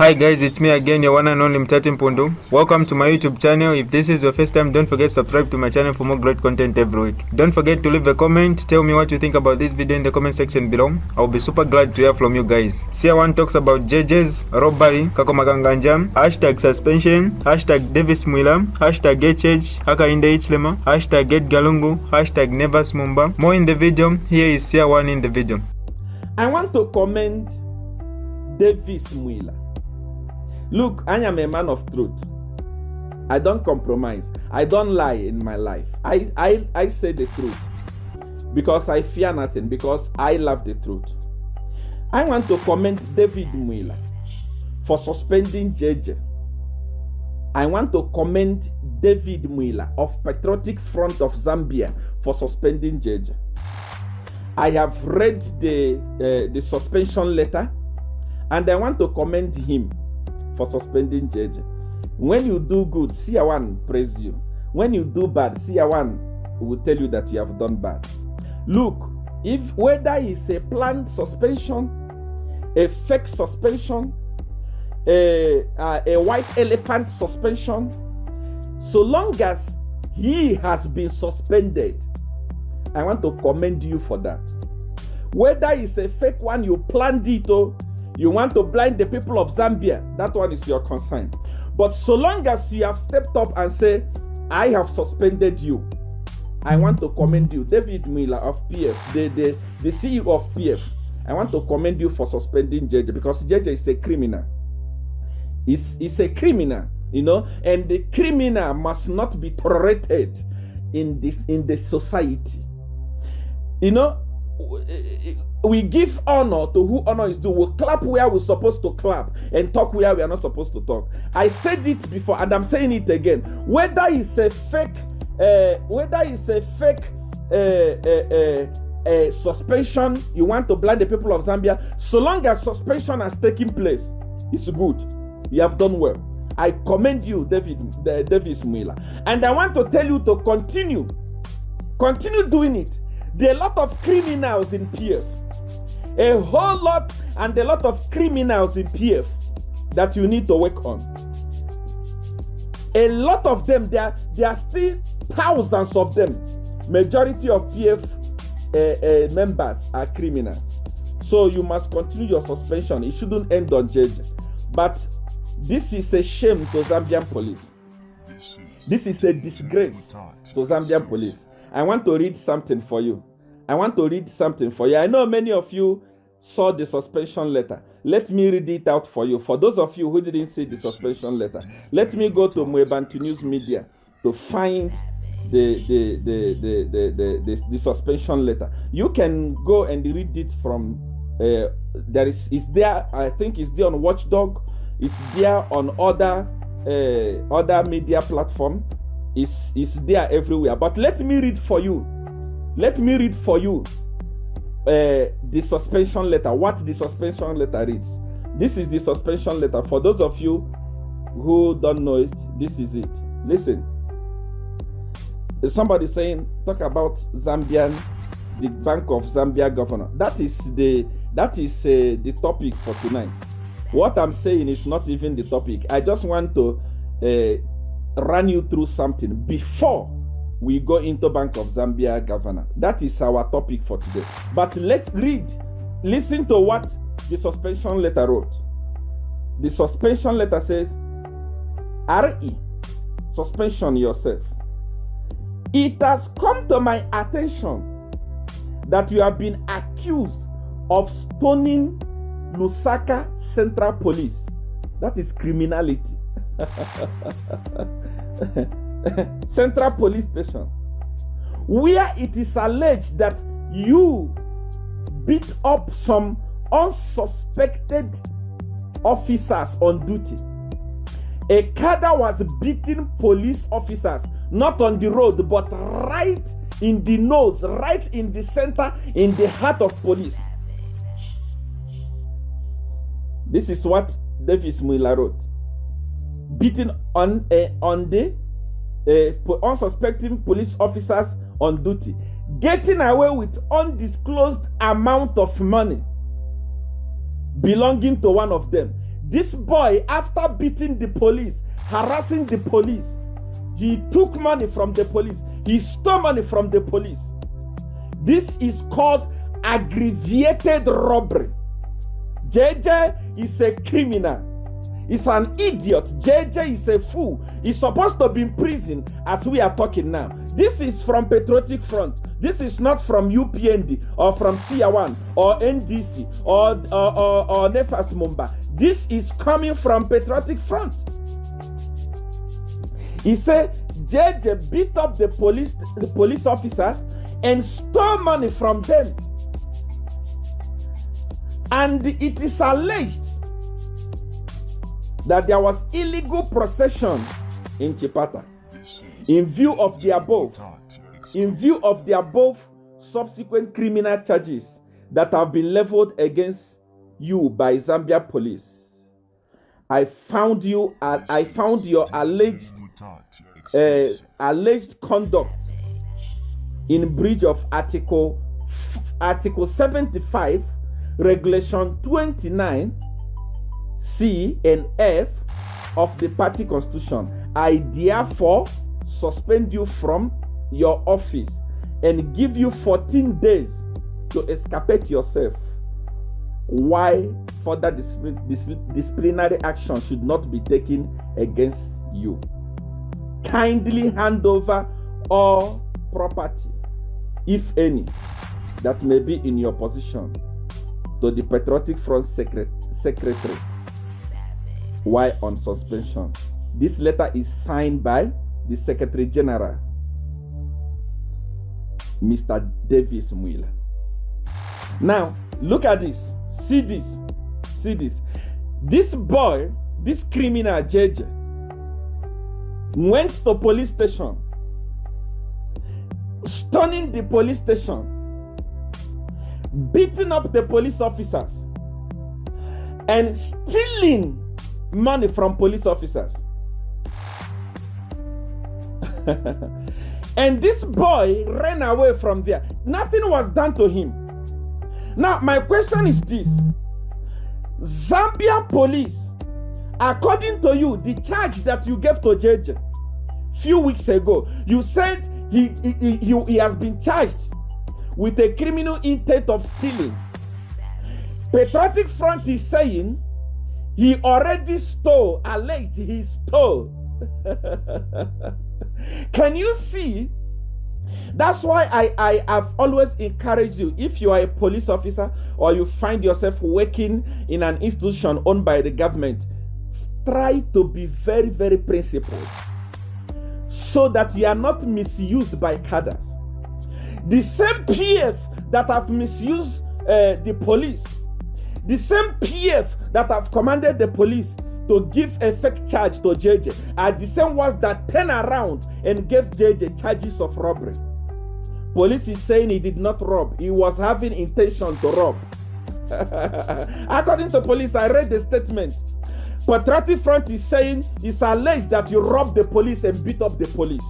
Hi guys, it's me again, your one and only Mutati Mpundu. Welcome to my YouTube channel. If this is your first time, don't forget to subscribe to my channel for more great content every week. Don't forget to leave a comment. Tell me what you think about this video in the comment section below. I'll be super glad to hear from you guys. Seer 1 talks about judges, robbery, Kakoma Kanganja, hashtag suspension, hashtag Davies Mwila, hashtag Hakainde Hichilema, hashtag Edgar Lungu, hashtag never Mumba. More in the video. Here is Seer 1 in the video. I want to comment Davies Mwila. Look, I am a man of truth. I don't compromise. I don't lie in my life. I say the truth because I fear nothing, because I love the truth. I want to comment David Mwila for suspending JJ. I want to comment David Mwila of Patriotic Front of Zambia for suspending JJ. I have read the suspension letter and I want to commend him for suspending JJ. When you do good, Seer 1 praise you. When you do bad, Seer 1 will tell you that you have done bad. Look, if whether it's a planned suspension, a fake suspension, a white elephant suspension, so long as he has been suspended, I want to commend you for that. Whether it's a fake one, you planned it, or you want to blind the people of Zambia, that one is your concern. But so long as you have stepped up and say, I have suspended you, I want to commend you. David Mwila of PF, the CEO of PF, I want to commend you for suspending JJ, because JJ is a criminal. It's a criminal, you know, and the criminal must not be tolerated in the society. You know, we give honor to who honor is due. We clap where we're supposed to clap and talk where we are not supposed to talk. I said it before and I'm saying it again. Whether it's a fake suspension, you want to blind the people of Zambia, so long as suspension has taken place, it's good. You have done well. I commend you, Davies Mwila, and I want to tell you to continue doing it. There are a lot of criminals in PF. A whole lot and a lot of criminals in PF that you need to work on. A lot of them, there are still thousands of them. Majority of PF members are criminals. So you must continue your suspension. It shouldn't end on JJ. But this is a shame to Zambian police. This is a disgrace to Zambian police. I want to read something for you. I know many of you saw the suspension letter. Let me read it out for you. For those of you who didn't see the suspension letter, let me go to Mwebantu News Media to find the suspension letter. You can go and read it from it's there. I think it's there on Watchdog. It's there on other media platform. It's there everywhere. But let me read for you. The suspension letter. What the suspension letter reads. This is the suspension letter. For those of you who don't know it, this is it. Listen. Somebody saying, talk about Zambian, the Bank of Zambia governor. That is the topic for tonight. What I'm saying is not even the topic. I just want to run you through something before we go into Bank of Zambia governor. That is our topic for today. But let's listen to what the suspension letter wrote. The suspension letter says, RE, suspension yourself. It has come to my attention that you have been accused of stoning Lusaka Central Police. That is criminality. Central Police Station, where it is alleged that you beat up some unsuspected officers on duty. A cadre was beating police officers, not on the road, but right in the nose, right in the center, in the heart of police. This is what Davies Mwila wrote. Beating on the unsuspecting police officers on duty, getting away with undisclosed amount of money belonging to one of them, This boy, after beating the police, harassing the police, he took money from the police. He stole money from the police. This is called aggravated robbery. JJ is a criminal. He's an idiot. JJ is a fool. He's supposed to be in prison as we are talking now. This is from Patriotic Front. This is not from UPND or from CR1 or NDC or Nefas Mumba. This is coming from Patriotic Front. He said JJ beat up the police officers and stole money from them. And it is alleged that there was illegal procession in Chipata. In view of the above, subsequent criminal charges that have been leveled against you by Zambia police, I found your alleged conduct in breach of Article 75, Regulation 29, C and F of the party constitution. I therefore suspend you from your office and give you 14 days to escapade yourself. Why further disciplinary action should not be taken against you. Kindly hand over all property, if any, that may be in your possession to the Patriotic Front Secretariat. Why on suspension? This letter is signed by the Secretary General, Mr. Davies Mwila. Now, look at this. See this. This boy, this criminal JJ, went to police station, stunning the police station, beating up the police officers, and stealing money from police officers. And this boy ran away from there. Nothing was done to him. Now, my question is this. Zambia police, according to you, the charge that you gave to JJ few weeks ago, you said he has been charged with a criminal intent of stealing. Patriotic Front is saying he already stole, alleged he stole. Can you see? That's why I have always encouraged you, if you are a police officer or you find yourself working in an institution owned by the government, try to be very, very principled so that you are not misused by cadres. The same PF that have misused the police, the same PF that have commanded the police to give a fake charge to JJ are the same ones that turn around and gave JJ charges of robbery. Police is saying he did not rob. He was having intention to rob. According to police, I read the statement. Patriotic Front is saying it's alleged that you robbed the police and beat up the police.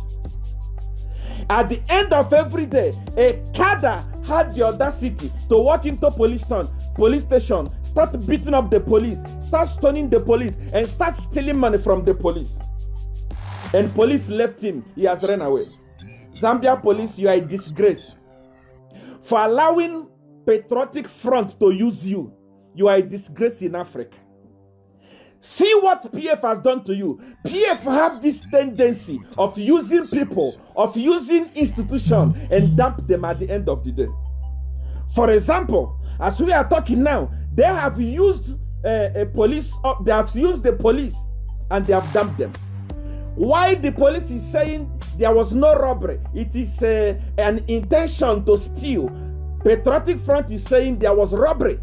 At the end of every day, a cadre had the audacity to walk into police station, start beating up the police, start stoning the police, and start stealing money from the police. And police left him. He has run away. Zambia police, you are a disgrace. For allowing Patriotic Front to use you, you are a disgrace in Africa. See what PF has done to you. PF have this tendency of using people, of using institutions, and dump them at the end of the day. For example, as we are talking now, they have used they have used the police and they have dumped them. Why the police is saying there was no robbery? It is an intention to steal. Patriotic Front is saying there was robbery.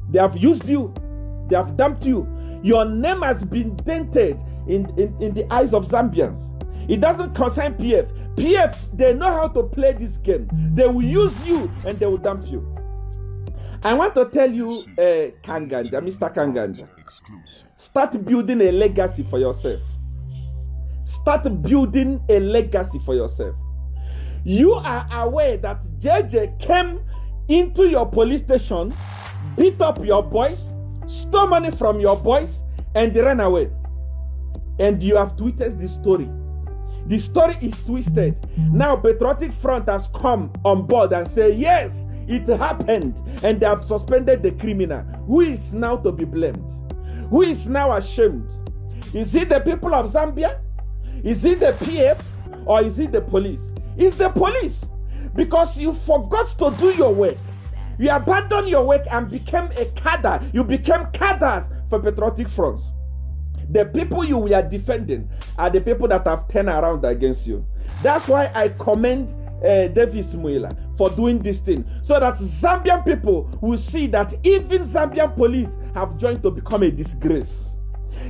They have used you. They have dumped you. Your name has been dented in the eyes of Zambians. It doesn't concern PF. PF, they know how to play this game. They will use you and they will dump you. I want to tell you, Kanganja, Mr. Kanganja, start building a legacy for yourself. Start building a legacy for yourself. You are aware that JJ came into your police station, beat up your boys, stole money from your boys, and they ran away. And you have twisted the story. The story is twisted. Now Patriotic Front has come on board and say, yes, it happened, and they have suspended the criminal. Who is now to be blamed? Who is now ashamed? Is it the people of Zambia? Is it the PF? Or is it the police? It's the police, because you forgot to do your work. You abandoned your work and became a cadre. You became cadres for Patriotic Front. The people you were defending are the people that have turned around against you. That's why I commend Davies Mwila for doing this thing, so that Zambian people will see that even Zambian police have joined to become a disgrace.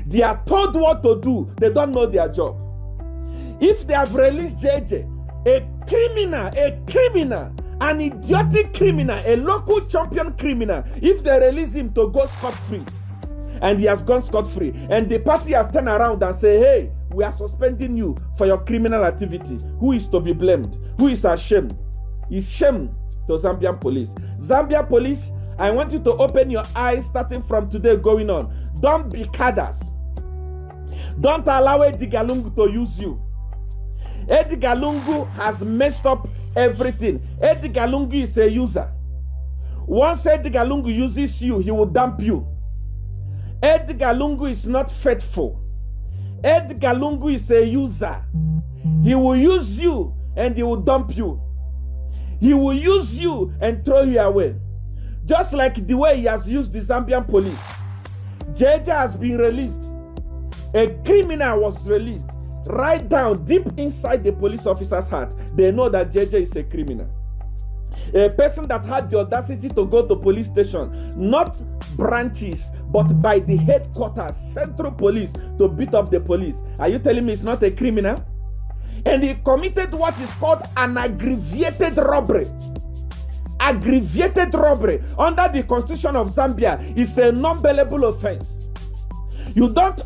They are told what to do. They don't know their job. If they have released JJ, a criminal, an idiotic criminal, a local champion criminal, if they release him to go scot-free, and he has gone scot-free, and the party has turned around and say, hey, we are suspending you for your criminal activity, who is to be blamed? Who is ashamed? It's shame to Zambian police. Zambian police, I want you to open your eyes starting from today going on. Don't be cadres. Don't allow Edgar Lungu to use you. Edgar Lungu has messed up everything. Edgar Lungu is a user. Once Edgar Lungu uses you, he will dump you. Edgar Lungu is not faithful. Edgar Lungu is a user. He will use you and he will dump you. He will use you and throw you away. Just like the way he has used the Zambian police. JJ has been released. A criminal was released. Right down deep inside the police officer's heart, they know that JJ is a criminal. A person that had the audacity to go to police station, not branches, but by the headquarters, central police, to beat up the police. Are you telling me he's not a criminal? And he committed what is called an aggravated robbery. Aggravated robbery under the constitution of Zambia is a non-bailable offense. You don't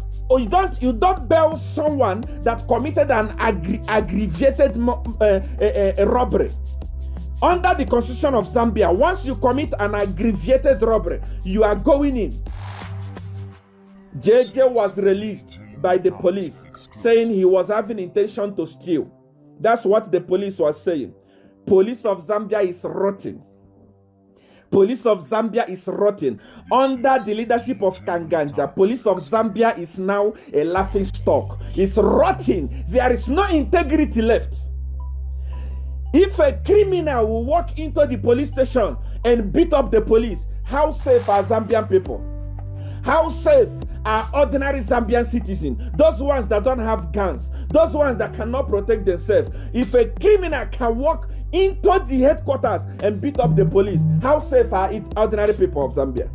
bail someone that committed an aggravated robbery. Under the constitution of Zambia, once you commit an aggravated robbery, you are going in. JJ was released by the police, saying he was having intention to steal. That's what the police was saying. Police of Zambia is rotten. Police of Zambia is rotten. Under the leadership of Kanganja, police of Zambia is now a laughing stock. It's rotten. There is no integrity left. If a criminal will walk into the police station and beat up the police, how safe are Zambian people? How safe are ordinary Zambian citizens? Those ones that don't have guns, those ones that cannot protect themselves. If a criminal can walk into the headquarters and beat up the police, how safe are ordinary people of Zambia?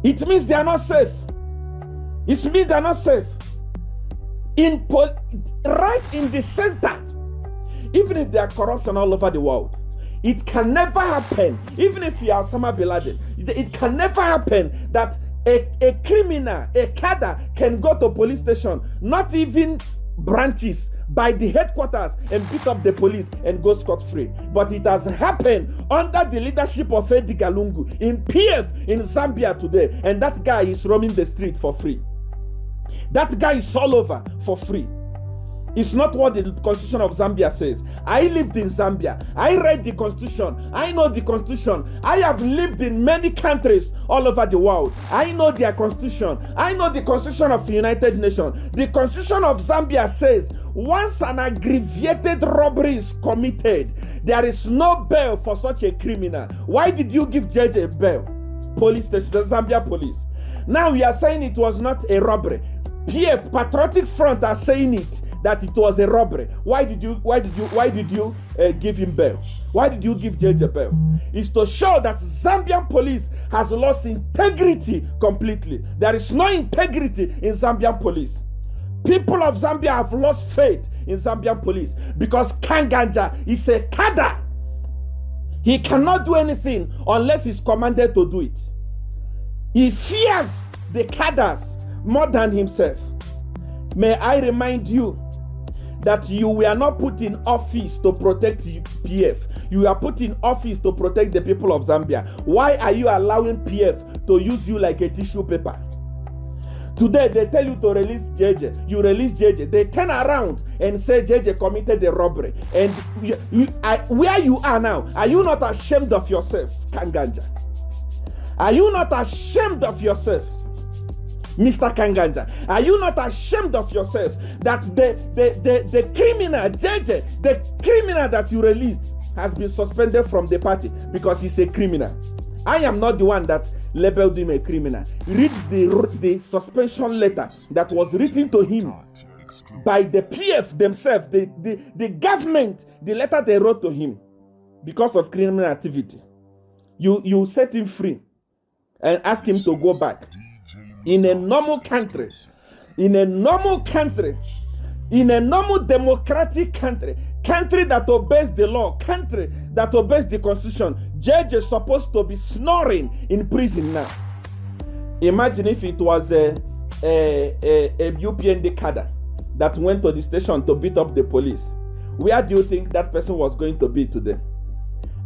It means they are not safe. It means they are not safe. Right in the center. Even if there are corruption all over the world, it can never happen. Even if you are Osama bin Laden, it can never happen that a criminal, a cadre, can go to police station, not even branches, by the headquarters, and beat up the police and go scot-free. But it has happened under the leadership of Edgar Lungu in PF in Zambia today, and that guy is roaming the street for free. That guy is all over for free. It's not what the constitution of Zambia says. I lived in Zambia. I read the constitution. I know the constitution. I have lived in many countries all over the world. I know their constitution. I know the constitution of the United Nations. The constitution of Zambia says once an aggravated robbery is committed, there is no bail for such a criminal. Why did you give JJ bail? Police station, the Zambia police. Now we are saying it was not a robbery. PF, Patriotic Front, are saying it, that it was a robbery. Why did you give him bail? Why did you give JJ bail? It's to show that Zambian police has lost integrity completely. There is no integrity in Zambian police. People of Zambia have lost faith in Zambian police because Kanganja is a cadre. He cannot do anything unless he's commanded to do it. He fears the cadres more than himself. May I remind you that you were not put in office to protect PF. You were put in office to protect the people of Zambia. Why are you allowing PF to use you like a tissue paper. Today, they tell you to release JJ. You release JJ. They turn around and say JJ committed a robbery. And where you are now, are you not ashamed of yourself, Kanganja? Are you not ashamed of yourself, Mr. Kanganja? Are you not ashamed of yourself that the criminal, JJ, the criminal that you released has been suspended from the party because he's a criminal? I am not the one that labeled him a criminal. Read the suspension letter that was written to him by the PF themselves, the government, the letter they wrote to him because of criminal activity. You set him free and ask him to go back. In a normal country, in a normal democratic country that obeys the law, country that obeys the constitution, judge is supposed to be snoring in prison now. Imagine if it was a UPND cadre that went to the station to beat up the police. Where do you think that person was going to be today?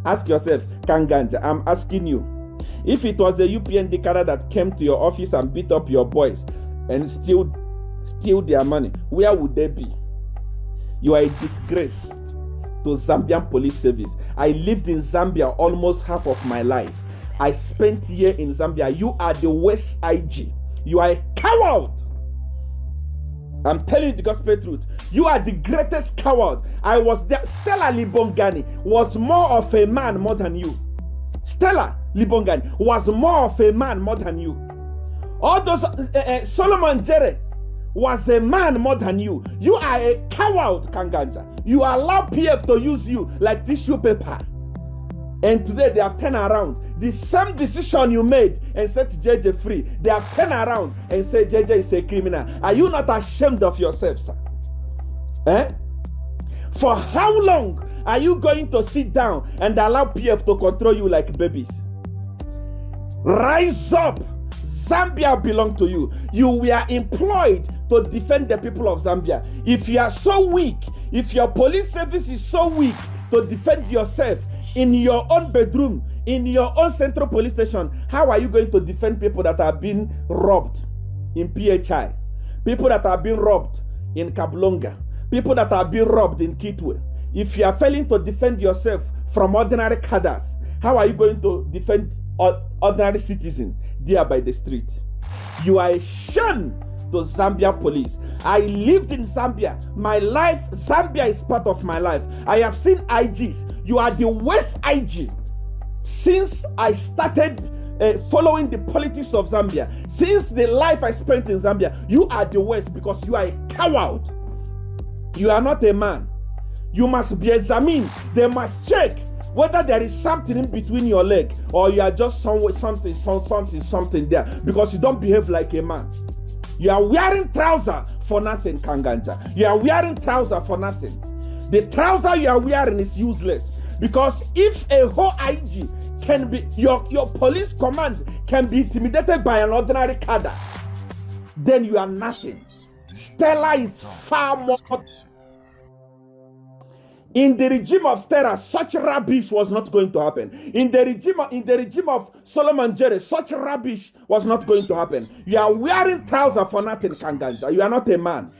Ask yourself, Kanganja, I'm asking you. If it was a UPND cadre that came to your office and beat up your boys and steal their money, where would they be? You are a disgrace to Zambian police service. I lived in Zambia almost half of my life. I spent a year in Zambia. You are the worst IG. You are a coward. I'm telling you the gospel truth. You are the greatest coward. I was there. Stella Libongani was more of a man more than you. Stella Libongani was more of a man more than you. All those Solomon Jere was a man more than you. You are a coward, Kanganja. You allow PF to use you like tissue paper. And today they have turned around. The same decision you made and set JJ free, they have turned around and said JJ is a criminal. Are you not ashamed of yourself, sir? For how long are you going to sit down and allow PF to control you like babies? Rise up. Zambia belongs to you. You were employed to defend the people of Zambia. If you are so weak, if your police service is so weak to defend yourself in your own bedroom, in your own central police station, how are you going to defend people that are being robbed in PHI? People that are being robbed in Kablonga? People that are being robbed in Kitwe? If you are failing to defend yourself from ordinary cadres, how are you going to defend ordinary citizens there by the street? You are a shame to Zambia police. I lived in Zambia. My life, Zambia is part of my life. I have seen IGs. You are the worst IG. Since I started following the politics of Zambia, since the life I spent in Zambia, you are the worst because you are a coward. You are not a man. You must be examined. They must check whether there is something in between your leg or you are just something there because you don't behave like a man. You are wearing trousers for nothing, Kanganja. You are wearing trousers for nothing. The trouser you are wearing is useless because if a whole IG can be, your police command can be intimidated by an ordinary cadre, then you are nothing. Stella is far more. In the regime of Stella, such rubbish was not going to happen. In the regime of Solomon Jerry, such rubbish was not going to happen. You are wearing trousers for nothing, Kanganja. You are not a man.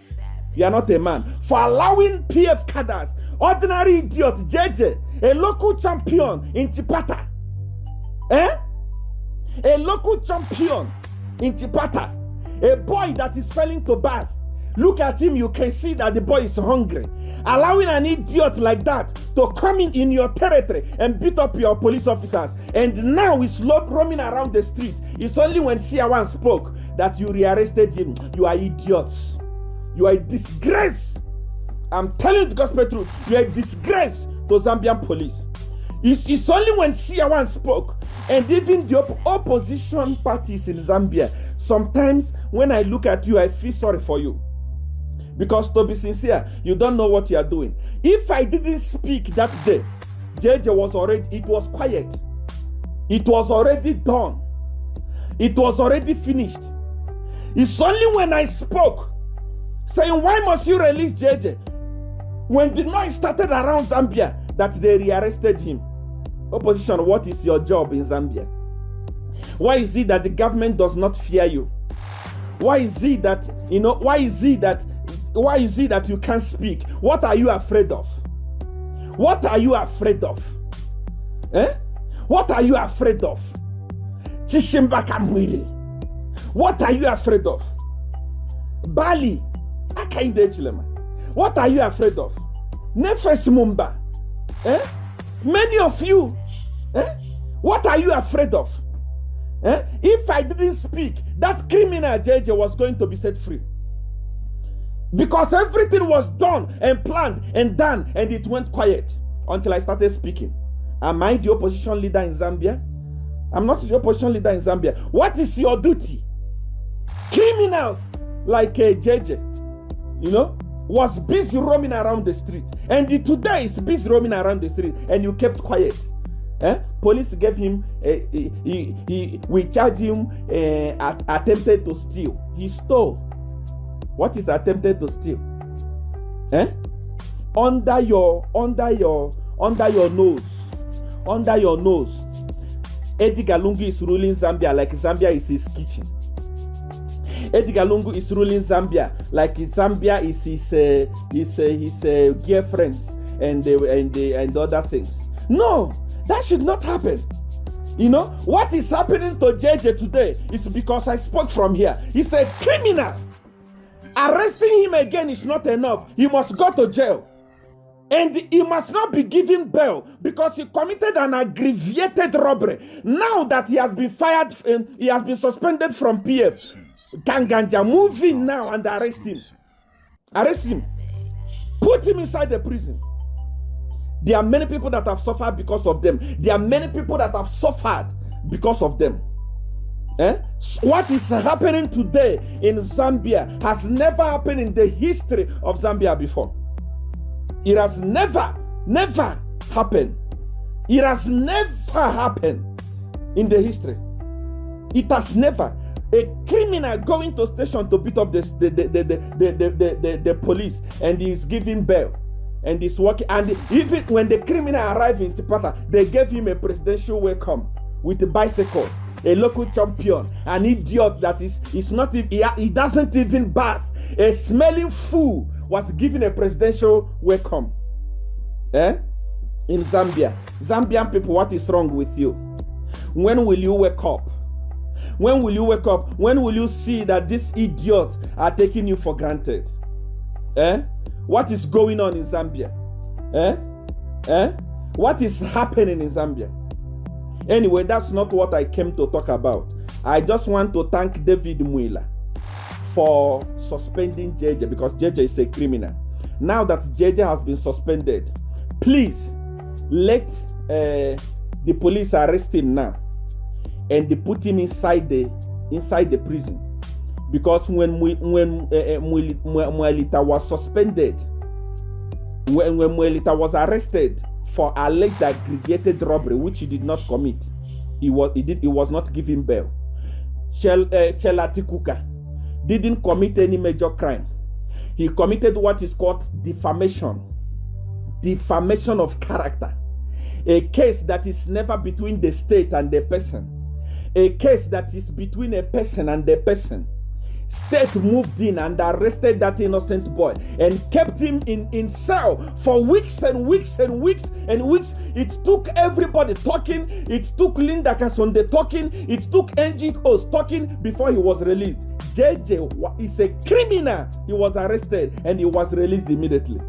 You are not a man. For allowing PF cadres, ordinary idiot, JJ, a local champion in Chipata. A local champion in Chipata. A boy that is failing to bath. Look at him, you can see that the boy is hungry. Allowing an idiot like that to come in your territory and beat up your police officers. And now he's roaming around the street. It's only when Siawan spoke that you rearrested him. You are idiots. You are a disgrace. I'm telling you the gospel truth. You are a disgrace to Zambian police. It's only when Siawan spoke, and even the opposition parties in Zambia, sometimes when I look at you, I feel sorry for you. Because to be sincere, you don't know what you are doing. If I didn't speak that day, JJ was already, it was quiet. It was already done. It was already finished. It's only when I spoke, saying, why must you release JJ? When the noise started around Zambia, that they rearrested him. Opposition, what is your job in Zambia? Why is it that the government does not fear you? Why is it that, why is it that you can't speak? What are you afraid of? What are you afraid of? What are you afraid of? What are you afraid of? Bali, Hakainde Hichilema. What are you afraid of? Nefes Mumba. Many of you. What are you afraid of? If I didn't speak, that criminal JJ was going to be set free. Because everything was done and planned and done, and it went quiet until I started speaking. Am I the opposition leader in Zambia? I'm not the opposition leader in Zambia. What is your duty? Criminals like JJ, was busy roaming around the street. And today is busy roaming around the street, and you kept quiet. Police gave him, we charged him attempted to steal. He stole. What is attempted to steal? Under your nose, Edgar Lungu is ruling Zambia like Zambia is his kitchen. Edgar Lungu is ruling Zambia like Zambia is his girlfriends and other things. No, that should not happen. What is happening to JJ today is because I spoke from here. He's a criminal. Arresting him again is not enough. He must go to jail. And he must not be given bail because he committed an aggravated robbery. Now that he has been fired, he has been suspended from PF. Kanganja, move in now and arrest him. Arrest him. Put him inside the prison. There are many people that have suffered because of them. There are many people that have suffered because of them. What is happening today in Zambia has never happened in the history of Zambia before. It has never happened. It has never happened in the history. It has never. A criminal going to station to beat up the police, and he's giving bail, and he's working. And even when the criminal arrived in Tipata, they gave him a presidential welcome with the bicycles, a local champion, an idiot that is not even, he doesn't even bath. A smelling fool was given a presidential welcome. In Zambia. Zambian people, what is wrong with you? When will you wake up? When will you wake up? When will you see that these idiots are taking you for granted? What is going on in Zambia? What is happening in Zambia? Anyway, that's not what I came to talk about. I just want to thank David Mwila for suspending JJ because JJ is a criminal. Now that JJ has been suspended, please let the police arrest him now and they put him inside the prison. Because when Mwilita was suspended, when Mwilita was arrested for alleged aggravated robbery, which he did not commit, he was not given bail. Chelatikuka didn't commit any major crime. He committed what is called defamation of character, a case that is never between the state and the person, a case that is between a person and the person. State moved in and arrested that innocent boy and kept him in cell for weeks and weeks and weeks and weeks. It took everybody talking. It took Linda Kasonde talking. It took NGOs talking before he was released. JJ is a criminal. He was arrested and he was released immediately.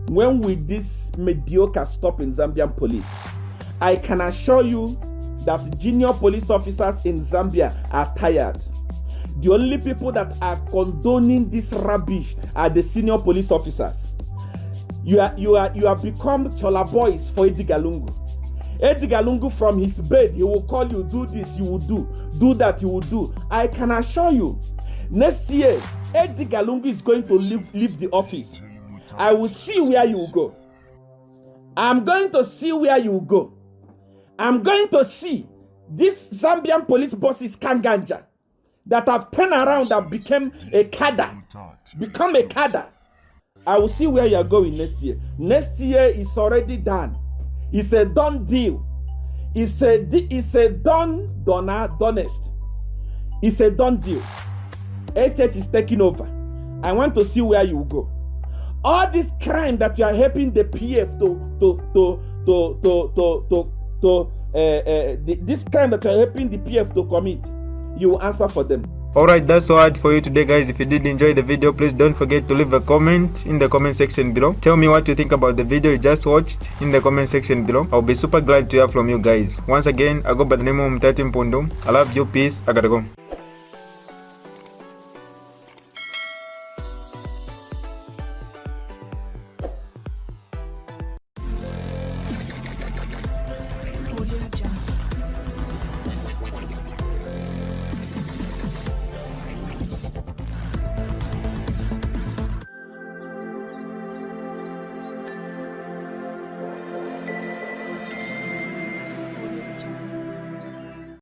When will this mediocre stop in Zambian police? I can assure you that junior police officers in Zambia are tired. The only people that are condoning this rubbish are the senior police officers. You have become chola boys for Edgar Lungu. Edgar Lungu from his bed, he will call you, do this, you will do that, you will do. I can assure you, next year, Edgar Lungu is going to leave the office. I will see where you will go. I'm going to see where you will go. I'm going to see this Zambian police bosses Kanganja that have turned around and become a cadre. I will see where you are going next year. Next year is already done. It's a done deal. It's a done, honest. It's a done deal. HH is taking over. I want to see where you go. All this crime that you are helping the PF this crime that you are helping the PF to commit, you will answer for them. Alright, that's all I had for you today, guys. If you did enjoy the video, please don't forget to leave a comment in the comment section below. Tell me what you think about the video you just watched in the comment section below. I'll be super glad to hear from you guys. Once again, I go by the name of Mutati Mpundu. I love you. Peace. I gotta go. Audio